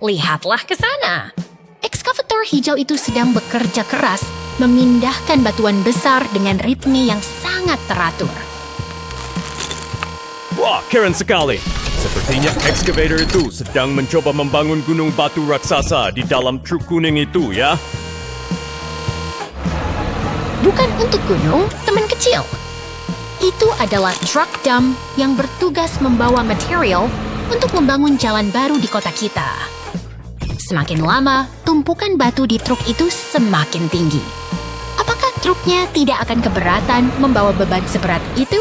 Lihatlah ke sana. Ekskavator hijau itu sedang bekerja keras memindahkan batuan besar dengan ritme yang sangat teratur. Wah, keren sekali. Sepertinya ekskavator itu sedang mencoba membangun gunung batu raksasa di dalam truk kuning itu, ya? Bukan untuk gunung, teman kecil. Itu adalah truk dump yang bertugas membawa material untuk membangun jalan baru di kota kita. Semakin lama, tumpukan batu di truk itu semakin tinggi. Apakah truknya tidak akan keberatan membawa beban seberat itu?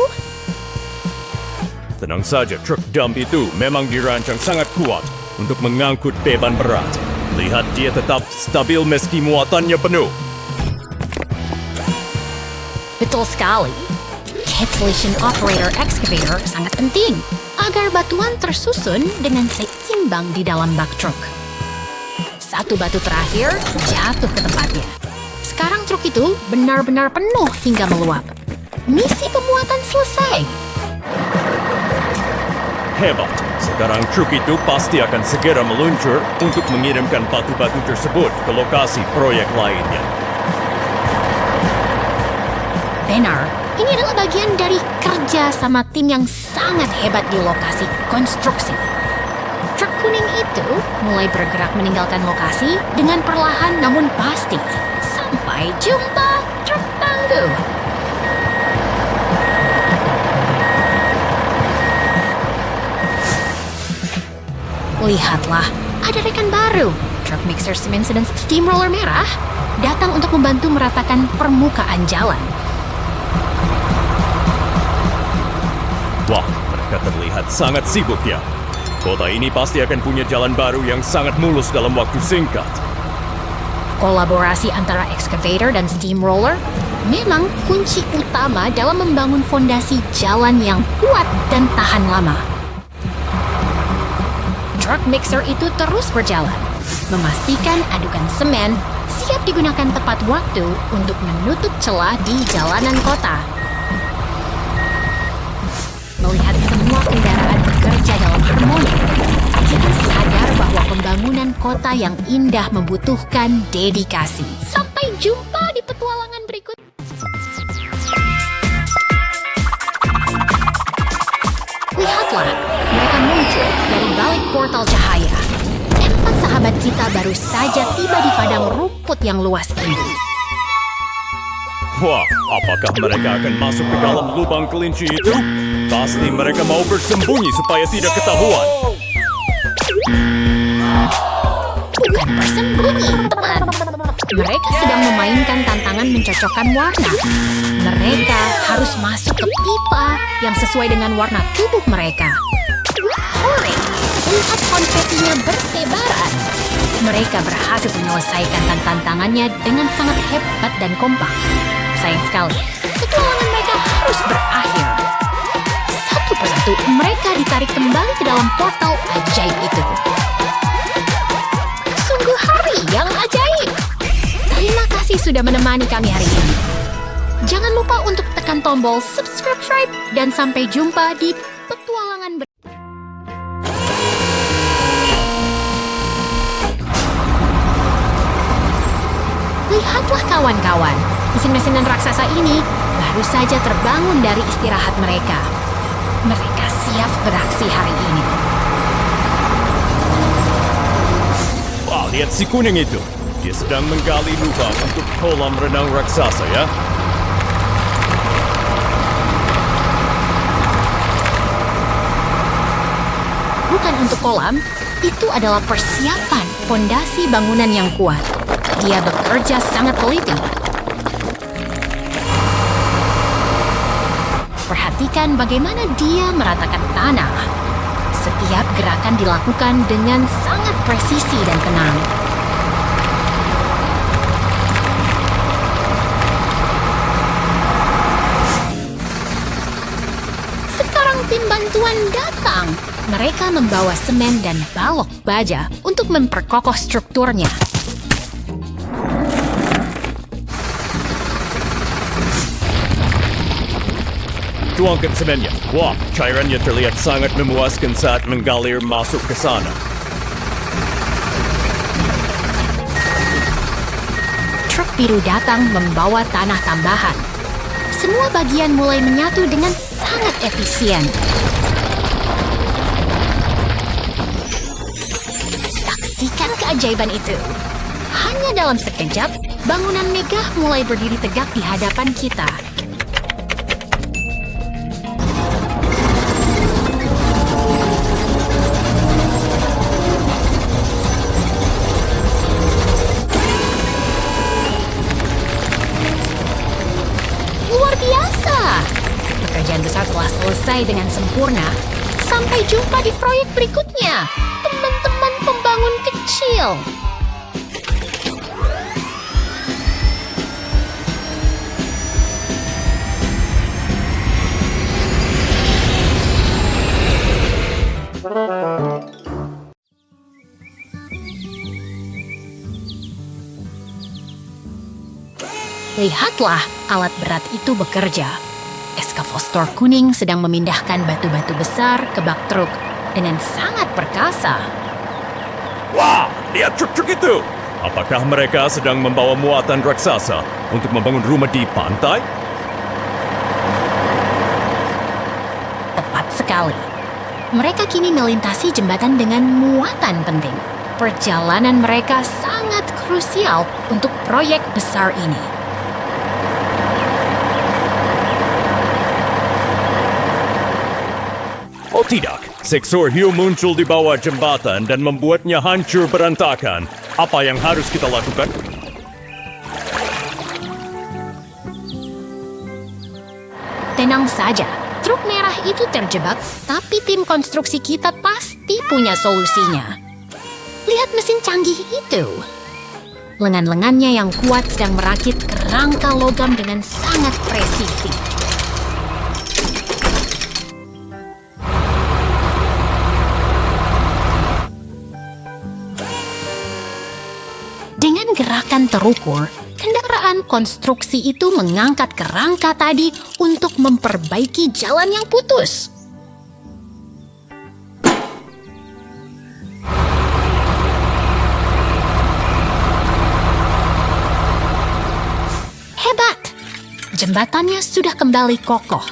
Tenang saja, truk dump itu memang dirancang sangat kuat untuk mengangkut beban berat. Lihat, dia tetap stabil meski muatannya penuh. Betul sekali. Catch-Collision Operator Excavator sangat penting agar batuan tersusun dengan seimbang di dalam bak truk. Satu batu terakhir jatuh ke tempatnya. Sekarang truk itu benar-benar penuh hingga meluap. Misi pemuatan selesai. Hebat. Sekarang truk itu pasti akan segera meluncur untuk mengirimkan batu-batu tersebut ke lokasi proyek lainnya. Benar, ini adalah bagian dari kerja sama tim yang sangat hebat di lokasi konstruksi. Truk kuning itu mulai bergerak meninggalkan lokasi dengan perlahan namun pasti. Sampai jumpa, truk tangguh. Lihatlah, ada rekan baru. Truk mixer semen dan steamroller merah datang untuk membantu meratakan permukaan jalan. Wah, mereka terlihat sangat sibuk ya. Kota ini pasti akan punya jalan baru yang sangat mulus dalam waktu singkat. Kolaborasi antara excavator dan steamroller memang kunci utama dalam membangun fondasi jalan yang kuat dan tahan lama. Truk mixer itu terus berjalan, memastikan adukan semen siap digunakan tepat waktu untuk menutup celah di jalanan kota. Melihat semua kendaraan bekerja dalam harmoni, kita sadar bahwa pembangunan kota yang indah membutuhkan dedikasi. Sampai jumpa di petualangan berikut. Lihatlah, mereka muncul dari balik portal cahaya. 4 sahabat kita baru saja tiba di padang rumput yang luas ini. Wah, apakah mereka akan masuk ke dalam lubang kelinci itu? Pasti mereka mau bersembunyi supaya tidak ketahuan. Bukan bersembunyi, teman. Mereka sedang memainkan tantangan mencocokkan warna. Mereka harus masuk ke pipa yang sesuai dengan warna tubuh mereka. Hore! Lihat konfetinya bertebaran. Mereka berhasil menyelesaikan tantangannya dengan sangat hebat dan kompak. Sayang sekali, petualangan mereka harus berakhir. Satu persatu mereka ditarik kembali ke dalam portal ajaib itu. Sungguh hari yang ajaib. Terima kasih sudah menemani kami hari ini. Jangan lupa untuk tekan tombol subscribe dan sampai jumpa di petualangan Lihatlah kawan-kawan, mesin-mesinan raksasa ini baru saja terbangun dari istirahat mereka. Mereka siap beraksi hari ini. Wah, lihat si kuning itu. Dia sedang menggali lubang untuk kolam renang raksasa ya. Bukan untuk kolam, itu adalah persiapan fondasi bangunan yang kuat. Dia bekerja sangat teliti. Perhatikan bagaimana dia meratakan tanah. Setiap gerakan dilakukan dengan sangat presisi dan tenang. Sekarang tim bantuan datang. Mereka membawa semen dan balok baja untuk memperkokoh strukturnya. Tuangkan semennya. Wah, cairannya terlihat sangat memuaskan saat mengalir masuk ke sana. biru datang membawa tanah tambahan. Semua bagian mulai menyatu dengan sangat efisien. Saksikan keajaiban itu. Hanya dalam sekejap, bangunan megah mulai berdiri tegak di hadapan kita. Luar biasa! Pekerjaan besar telah selesai dengan sempurna. Sampai jumpa di proyek berikutnya, teman-teman pembangun kecil. Lihatlah, alat berat itu bekerja. Ekskavator kuning sedang memindahkan batu-batu besar ke bak truk dengan sangat perkasa. Wah, lihat truk-truk itu! Apakah mereka sedang membawa muatan raksasa untuk membangun rumah di pantai? Tepat sekali. Mereka kini melintasi jembatan dengan muatan penting. Perjalanan mereka sangat krusial untuk proyek besar ini. Oh tidak, seksor hiu muncul di bawah jembatan dan membuatnya hancur berantakan. Apa yang harus kita lakukan? Tenang saja, truk merah itu terjebak, tapi tim konstruksi kita pasti punya solusinya. Lihat mesin canggih itu. Lengan-lengannya yang kuat sedang merakit kerangka logam dengan sangat presisi. Dengan gerakan terukur, kendaraan konstruksi itu mengangkat kerangka tadi untuk memperbaiki jalan yang putus. Hebat! Jembatannya sudah kembali kokoh.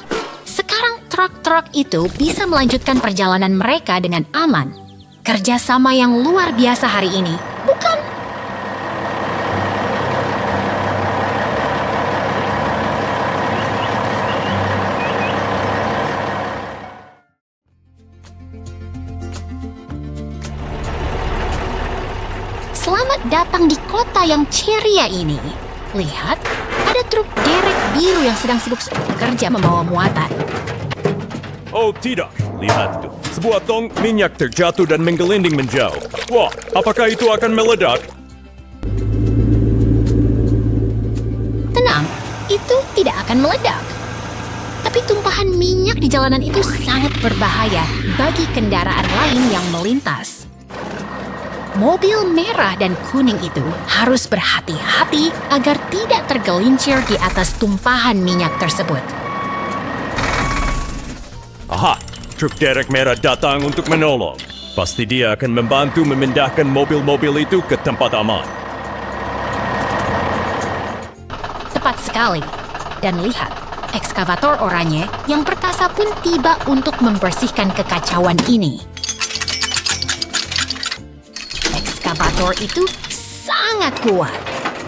Sekarang truk-truk itu bisa melanjutkan perjalanan mereka dengan aman. Kerjasama yang luar biasa hari ini, bukan? Selamat datang di kota yang ceria ini. Lihat, ada truk derek biru yang sedang sibuk bekerja membawa muatan. Oh tidak, lihat itu. Sebuah tong minyak terjatuh dan menggelinding menjauh. Wah, apakah itu akan meledak? Tenang, itu tidak akan meledak. Tapi tumpahan minyak di jalanan itu sangat berbahaya bagi kendaraan lain yang melintas. Mobil merah dan kuning itu harus berhati-hati agar tidak tergelincir di atas tumpahan minyak tersebut. Aha, truk derek merah datang untuk menolong. Pasti dia akan membantu memindahkan mobil-mobil itu ke tempat aman. Tepat sekali. Dan lihat, ekskavator oranye yang perkasa pun tiba untuk membersihkan kekacauan ini. Ekskavator itu sangat kuat.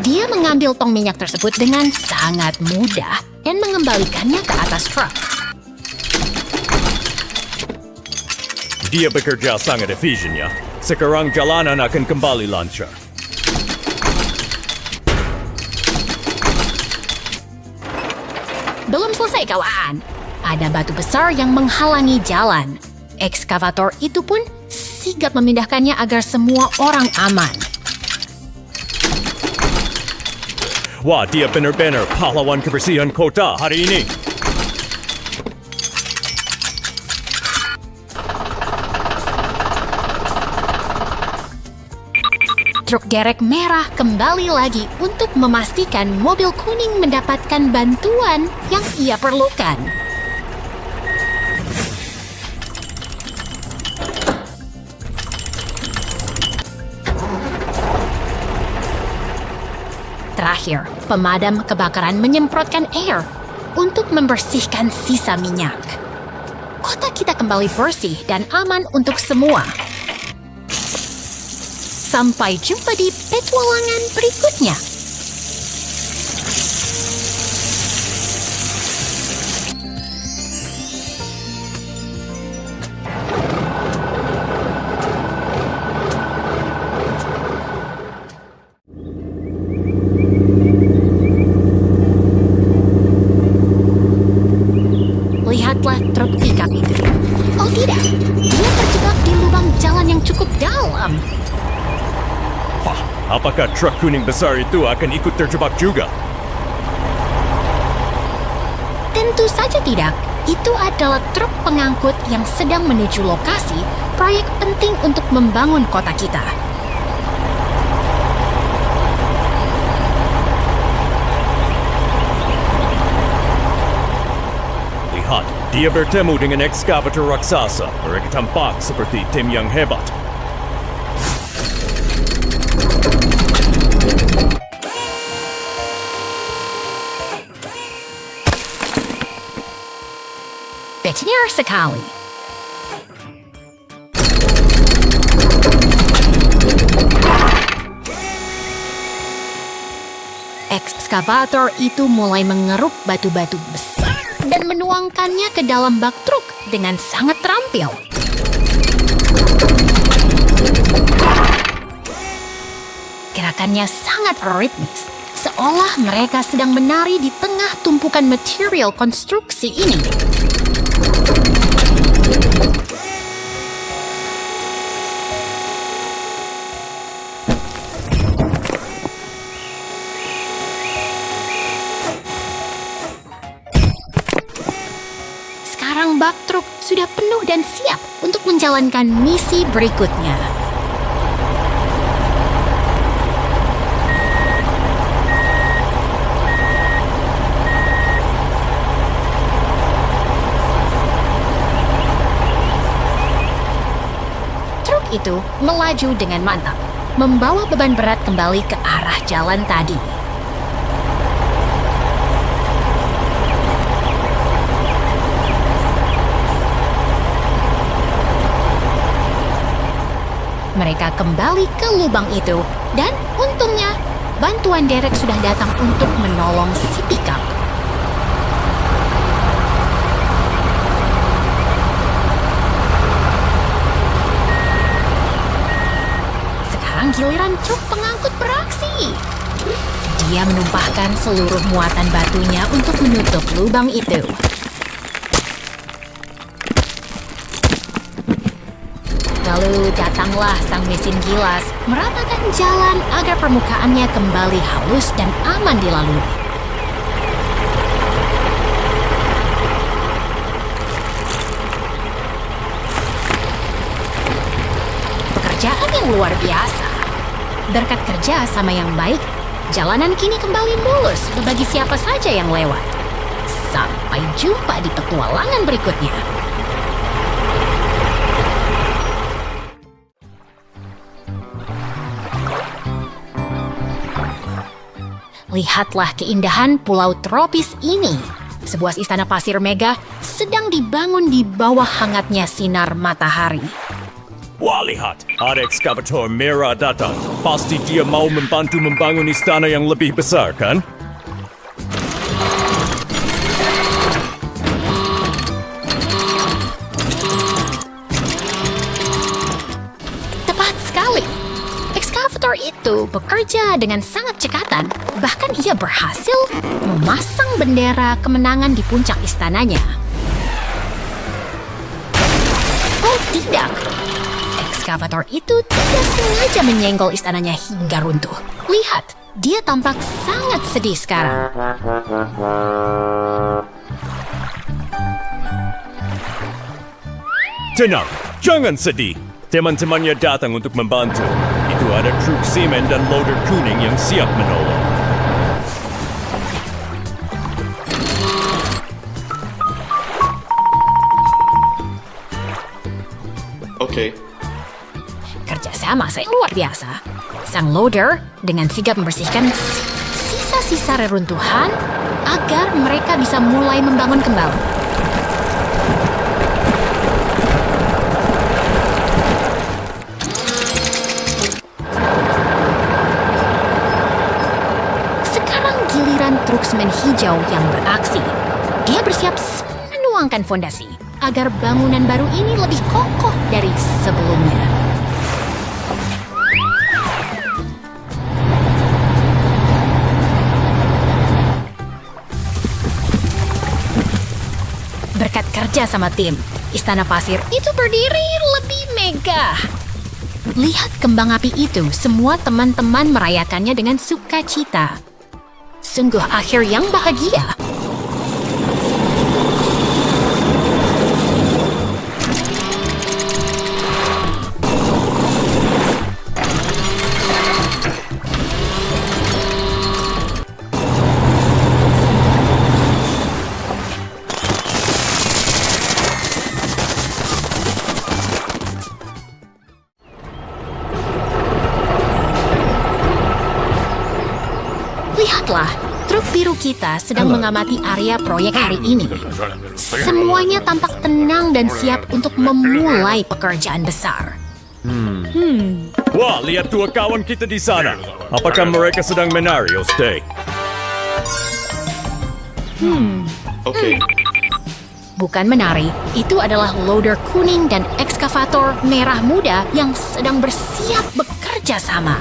Dia mengambil tong minyak tersebut dengan sangat mudah dan mengembalikannya ke atas truk. Dia bekerja sangat efisien ya. Sekarang jalanan akan kembali lancar. Belum selesai kawan. Ada batu besar yang menghalangi jalan. Ekskavator itu pun sigap memindahkannya agar semua orang aman. Wah, dia benar-benar pahlawan kebersihan kota hari ini. Truk derek merah kembali lagi untuk memastikan mobil kuning mendapatkan bantuan yang ia perlukan. terakhir, pemadam kebakaran menyemprotkan air untuk membersihkan sisa minyak. Kota kita kembali bersih dan aman untuk semua. Sampai jumpa di petualangan berikutnya. Lihatlah truk pickup itu. Oh tidak, dia terjebak di lubang jalan yang cukup dalam. Apakah truk kuning besar itu akan ikut terjebak juga? Tentu saja tidak. Itu adalah truk pengangkut yang sedang menuju lokasi proyek penting untuk membangun kota kita. Lihat, dia bertemu dengan ekskavator raksasa. Mereka tampak seperti tim yang hebat. Benar sekali. Ekskavator itu mulai mengeruk batu-batu besar dan menuangkannya ke dalam bak truk dengan sangat terampil. Gerakannya sangat ritmis, seolah mereka sedang menari di tengah tumpukan material konstruksi ini. Sekarang bak truk sudah penuh dan siap untuk menjalankan misi berikutnya. Truk itu melaju dengan mantap, membawa beban berat kembali ke arah jalan tadi. Mereka kembali ke lubang itu, dan untungnya bantuan derek sudah datang untuk menolong si pickup. Sekarang giliran truk pengangkut beraksi. Dia menumpahkan seluruh muatan batunya untuk menutup lubang itu. Lalu datanglah sang mesin gilas, meratakan jalan agar permukaannya kembali halus dan aman dilalui. Pekerjaan yang luar biasa. Berkat kerja sama yang baik, jalanan kini kembali mulus bagi siapa saja yang lewat. Sampai jumpa di petualangan berikutnya. Lihatlah keindahan pulau tropis ini. Sebuah istana pasir megah sedang dibangun di bawah hangatnya sinar matahari. Wah, lihat, ada ekskavator merah datang. Pasti dia mau membantu membangun istana yang lebih besar, kan? Tepat sekali. Ekskavator itu bekerja dengan sangat cekatan. Bahkan ia berhasil memasang bendera kemenangan di puncak istananya. Oh tidak, ekskavator itu tidak sengaja menyenggol istananya hingga runtuh. Lihat, dia tampak sangat sedih sekarang. Tenang, jangan sedih. Teman-temannya datang untuk membantu. Itu ada truk semen dan loader kuning yang siap menolong. Oke. Kerjasama saya luar biasa. Sang loader dengan sigap membersihkan sisa sisa-sisa reruntuhan agar mereka bisa mulai membangun kembali. Sekarang giliran truk semen hijau yang beraksi. Dia bersiap menuangkan fondasi agar bangunan baru ini lebih kokoh dari sebelumnya. Berkat kerja sama tim, Istana Pasir itu berdiri lebih megah. Lihat kembang api itu, semua teman-teman merayakannya dengan sukacita. Sungguh akhir yang bahagia. Lihatlah, truk biru kita sedang mengamati area proyek hari ini. Semuanya tampak tenang dan siap untuk memulai pekerjaan besar. Wah, lihat dua kawan kita di sana. Apakah mereka sedang menari, Oste? Bukan menari, itu adalah loader kuning dan ekskavator merah muda yang sedang bersiap bekerja sama.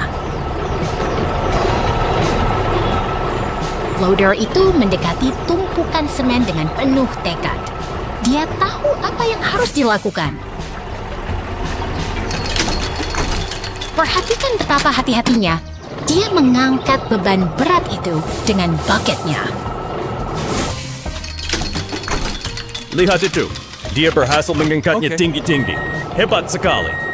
Loader itu mendekati tumpukan semen dengan penuh tekad. Dia tahu apa yang harus dilakukan. Perhatikan betapa hati-hatinya. Dia mengangkat beban berat itu dengan bucketnya. Lihat itu. Dia berhasil mengangkatnya tinggi-tinggi. Hebat sekali.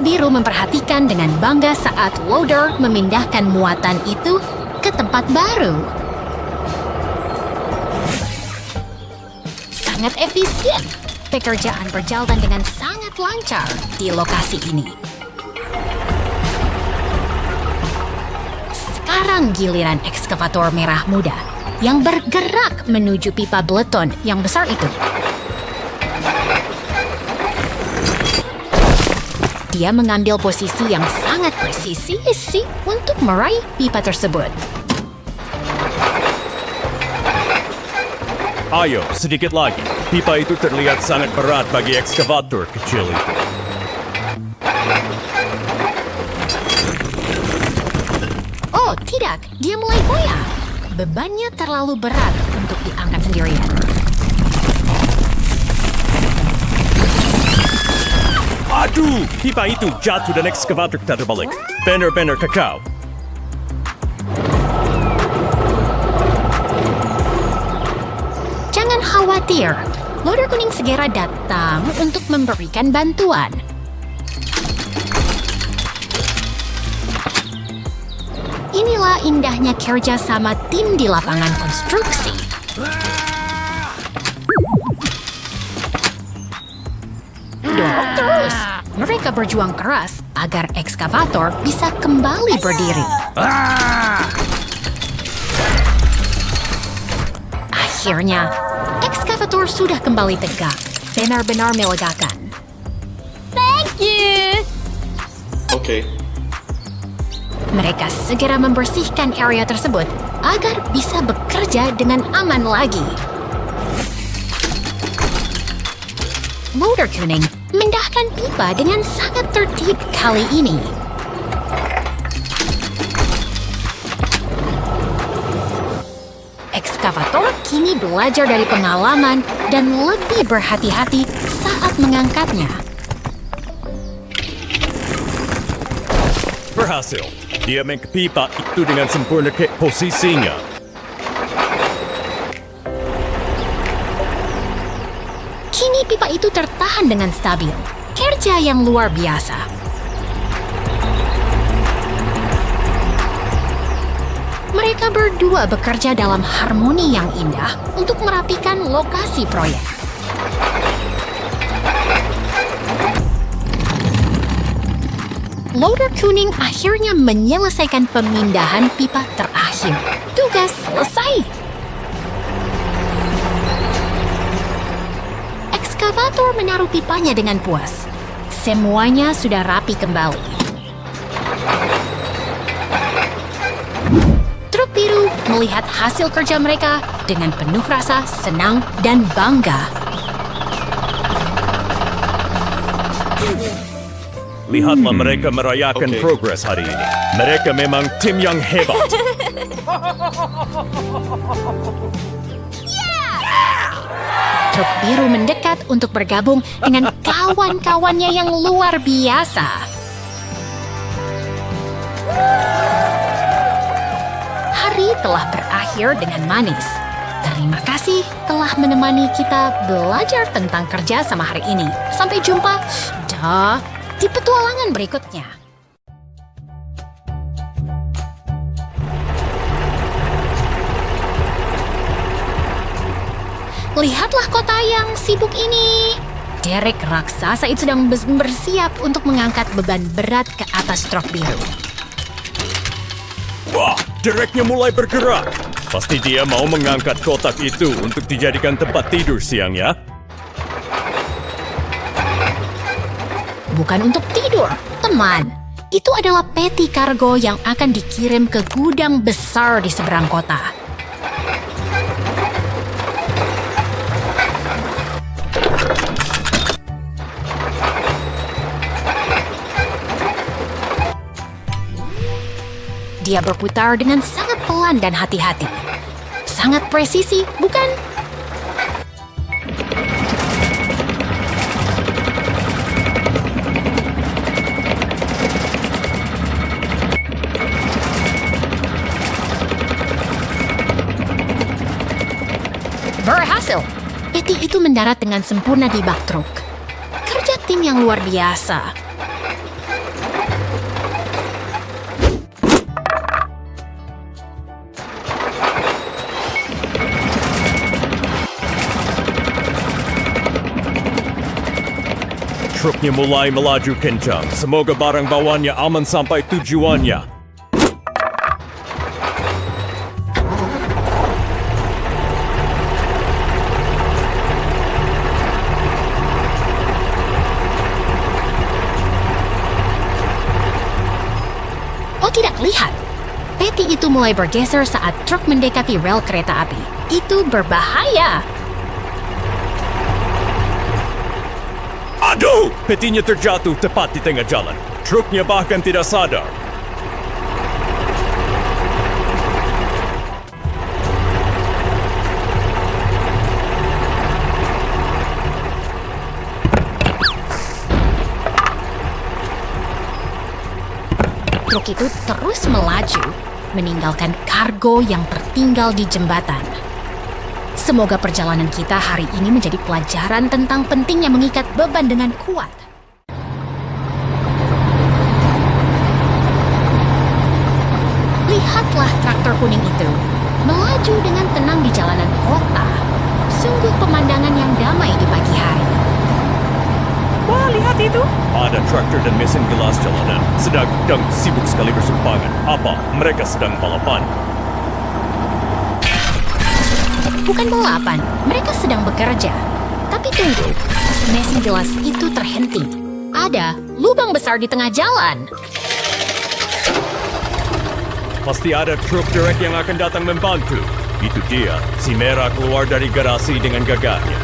Biru memperhatikan dengan bangga saat loader memindahkan muatan itu ke tempat baru. Sangat efisien. Pekerjaan berjalan dengan sangat lancar di lokasi ini. Sekarang giliran ekskavator merah muda yang bergerak menuju pipa beleton yang besar itu. Dia mengambil posisi yang sangat presisi untuk meraih pipa tersebut. Ayo, sedikit lagi. Pipa itu terlihat sangat berat bagi ekskavator kecil itu. Oh, tidak. Dia mulai goyah. Bebannya terlalu berat untuk diangkat sendirian. Aduh, pipa itu jatuh dan ekskavator kita terbalik. Benar-benar kacau. Jangan khawatir, loader kuning segera datang untuk memberikan bantuan. Inilah indahnya kerja sama tim di lapangan konstruksi. Dorong terus. Mereka berjuang keras agar ekskavator bisa kembali berdiri. Akhirnya, ekskavator sudah kembali tegak. Benar-benar melegakan. Thank you! Mereka segera membersihkan area tersebut agar bisa bekerja dengan aman lagi. Loader kuning memindahkan pipa dengan sangat tertib kali ini. Ekskavator kini belajar dari pengalaman dan lebih berhati-hati saat mengangkatnya. Berhasil. Dia mengangkat pipa itu dengan sempurna ke posisinya. Kini pipa itu tertahan dengan stabil. Kerja yang luar biasa. Mereka berdua bekerja dalam harmoni yang indah untuk merapikan lokasi proyek. Loader kuning akhirnya menyelesaikan pemindahan pipa terakhir. Tugas selesai. Ekskavator menaruh pipanya dengan puas. Semuanya sudah rapi kembali. Truk biru melihat hasil kerja mereka dengan penuh rasa senang dan bangga. Lihatlah mereka merayakan progres hari ini. Mereka memang tim yang hebat. Truk biru mendekat untuk bergabung dengan kawan-kawannya yang luar biasa. Hari telah berakhir dengan manis. Terima kasih telah menemani kita belajar tentang kerja sama hari ini. Sampai jumpa di petualangan berikutnya. Lihatlah kota yang sibuk ini. Derek raksasa itu sedang bersiap untuk mengangkat beban berat ke atas truk biru. Wah, Dereknya mulai bergerak. Pasti dia mau mengangkat kotak itu untuk dijadikan tempat tidur siang ya. Bukan untuk tidur, teman. Itu adalah peti kargo yang akan dikirim ke gudang besar di seberang kota. Dia berputar dengan sangat pelan dan hati-hati. Sangat presisi, bukan? Berhasil. Peti itu mendarat dengan sempurna di bak truk. Kerja tim yang luar biasa. Truknya mulai melaju kencang. Semoga barang bawaannya aman sampai tujuannya. Oh tidak, lihat. Peti itu mulai bergeser saat truk mendekati rel kereta api. Itu berbahaya. Aduh! Petinya terjatuh tepat di tengah jalan. Truknya bahkan tidak sadar. Truk itu terus melaju, meninggalkan kargo yang tertinggal di jembatan. Semoga perjalanan kita hari ini menjadi pelajaran tentang pentingnya mengikat beban dengan kuat. Lihatlah traktor kuning itu, melaju dengan tenang di jalanan kota. Sungguh pemandangan yang damai di pagi hari. Wah, lihat itu. Ada traktor dan mesin gelas jalanan sedang sibuk sekali berseberangan. Apa? Mereka sedang balapan. Bukan balapan, mereka sedang bekerja. Tapi tunggu, mesin gelas itu terhenti. Ada lubang besar di tengah jalan. Pasti ada truk Derek yang akan datang membantu. Itu dia, si merah keluar dari garasi dengan gagahnya.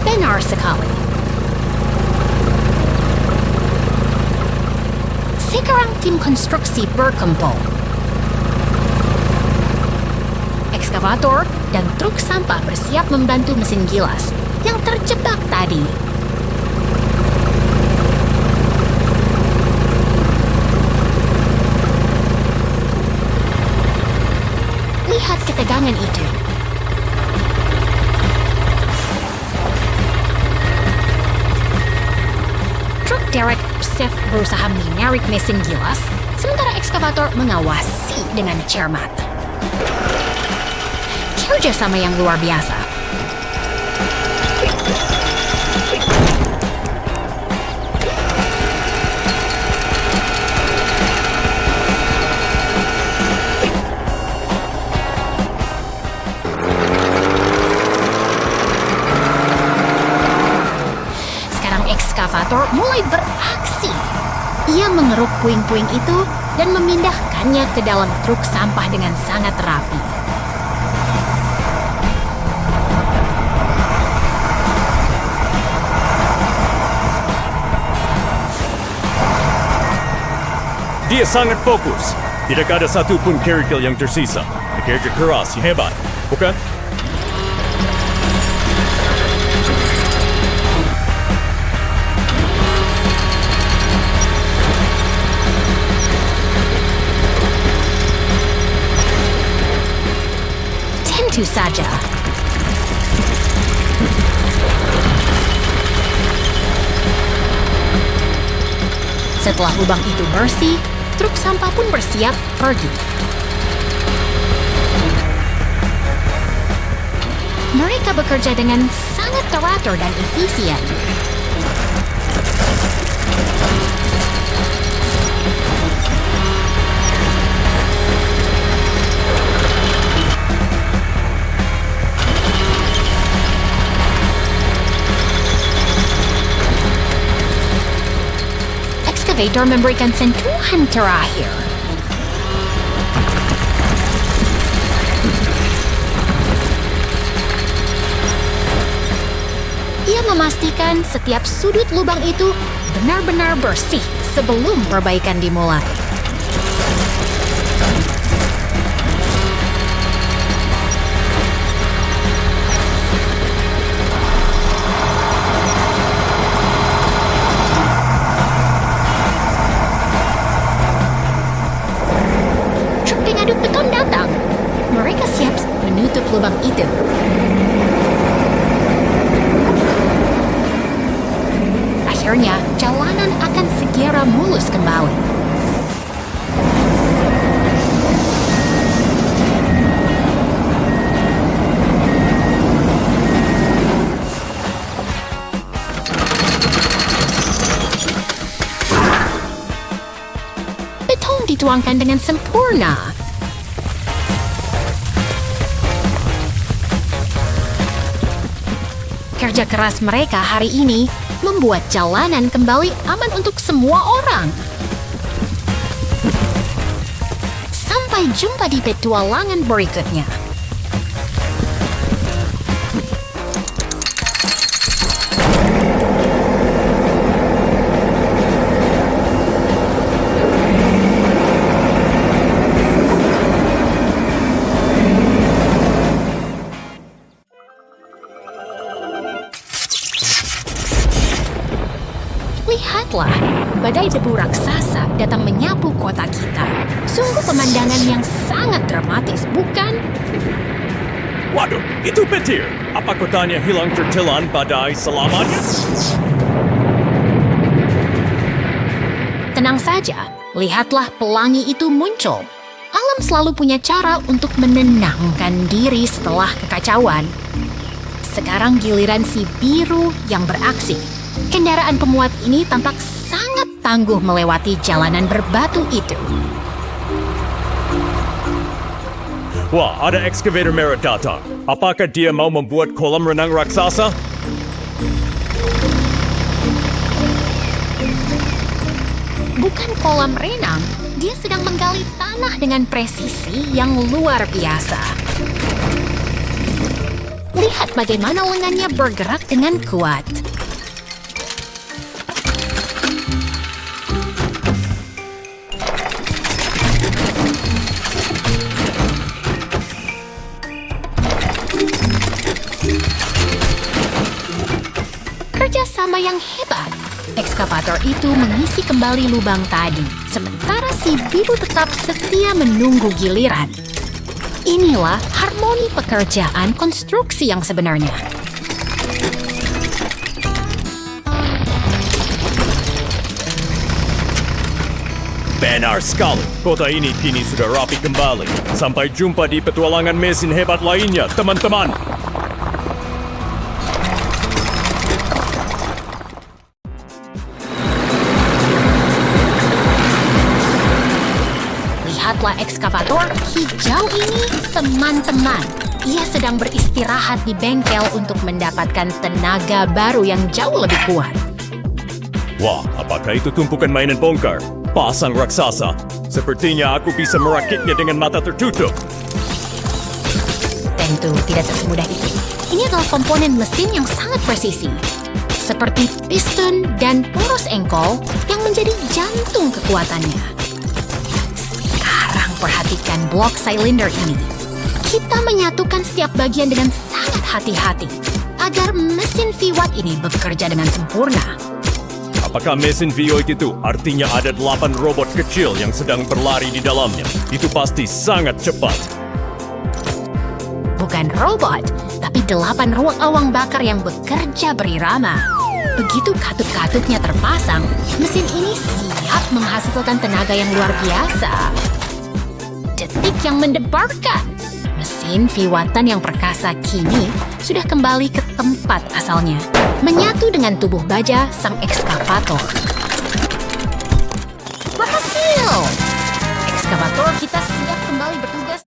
Benar sekali. Sekarang tim konstruksi berkumpul. Ekskavator dan truk sampah bersiap membantu mesin gilas yang terjebak tadi. Lihat ketegangan itu. Truk derek Seth berusaha menarik mesin gilas, sementara ekskavator mengawasi dengan cermat. Kerjasama yang luar biasa. beraksi. Ia mengeruk puing-puing itu dan memindahkannya ke dalam truk sampah dengan sangat rapi. Dia sangat fokus. Tidak ada satu pun kerikil yang tersisa. Kerja keras yang hebat, bukan? Tentu saja. Setelah lubang itu bersih, truk sampah pun bersiap pergi. Mereka bekerja dengan sangat teratur dan efisien. Excavator memberikan sentuhan terakhir. Ia memastikan setiap sudut lubang itu benar-benar bersih sebelum perbaikan dimulai. Truk pengaduk beton datang. Mereka siap menutup lubang itu. Akhirnya, jalanan akan segera mulus kembali. Beton dituangkan dengan sempurna. Kerja keras mereka hari ini membuat jalanan kembali aman untuk semua orang. Sampai jumpa di petualangan berikutnya. Lihatlah, badai debu raksasa datang menyapu kota kita. Sungguh pemandangan yang sangat dramatis, bukan? Waduh, itu petir. Apa kotanya hilang tertelan badai selamanya? Tenang saja, lihatlah pelangi itu muncul. Alam selalu punya cara untuk menenangkan diri setelah kekacauan. Sekarang giliran si biru yang beraksi. Kendaraan pemuat ini tampak sangat tangguh melewati jalanan berbatu itu. Wah, ada excavator merah datang. Apakah dia mau membuat kolam renang raksasa? Bukan kolam renang, dia sedang menggali tanah dengan presisi yang luar biasa. Lihat bagaimana lengannya bergerak dengan kuat. Kerjasama yang hebat. Ekskavator itu mengisi kembali lubang tadi, sementara si biru tetap setia menunggu giliran. Inilah harmoni pekerjaan konstruksi yang sebenarnya. Benar sekali. Kota ini kini sudah rapi kembali. Sampai jumpa di petualangan mesin hebat lainnya, teman-teman. Lihatlah ekskavator hijau ini, teman-teman. Ia sedang beristirahat di bengkel untuk mendapatkan tenaga baru yang jauh lebih kuat. Wah, apakah itu tumpukan mainan bongkar? Pasang raksasa. Sepertinya aku bisa merakitnya dengan mata tertutup. Tentu tidak semudah itu. Ini adalah komponen mesin yang sangat presisi. Seperti piston dan poros engkol yang menjadi jantung kekuatannya. Sekarang perhatikan blok silinder ini. Kita menyatukan setiap bagian dengan sangat hati-hati agar mesin V-Watt ini bekerja dengan sempurna. Apakah mesin V8 itu artinya ada 8 robot kecil yang sedang berlari di dalamnya? Itu pasti sangat cepat. Bukan robot, tapi 8 ruang awang bakar yang bekerja berirama. Begitu katup-katupnya terpasang, mesin ini siap menghasilkan tenaga yang luar biasa. Detik yang mendebarkan. Mesin V-Wattan yang perkasa kini sudah kembali ke tempat asalnya, menyatu dengan tubuh baja sang ekskavator. Berhasil! Ekskavator kita siap kembali bertugas.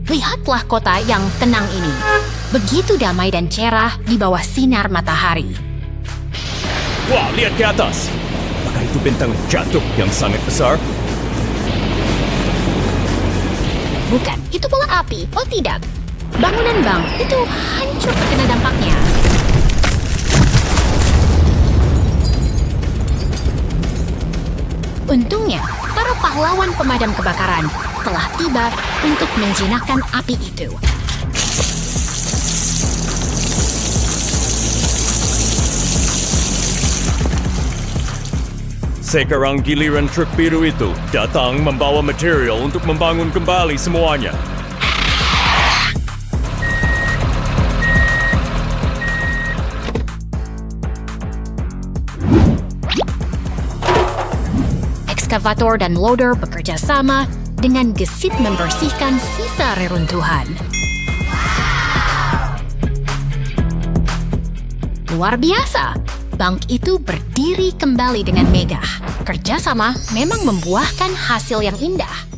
Lihatlah kota yang tenang ini. Begitu damai dan cerah di bawah sinar matahari. Wah, lihat ke atas. Apakah itu bintang jatuh yang sangat besar? Bukan, itu bola api. Oh tidak. Bangunan bank itu hancur terkena dampaknya. Untungnya, para pahlawan pemadam kebakaran telah tiba untuk menjinakkan api itu. Sekarang giliran truk biru itu datang membawa material untuk membangun kembali semuanya. Ekskavator dan loader bekerja sama dengan gesit membersihkan sisa reruntuhan. Luar biasa! Bank itu berdiri kembali dengan megah. Kerjasama memang membuahkan hasil yang indah.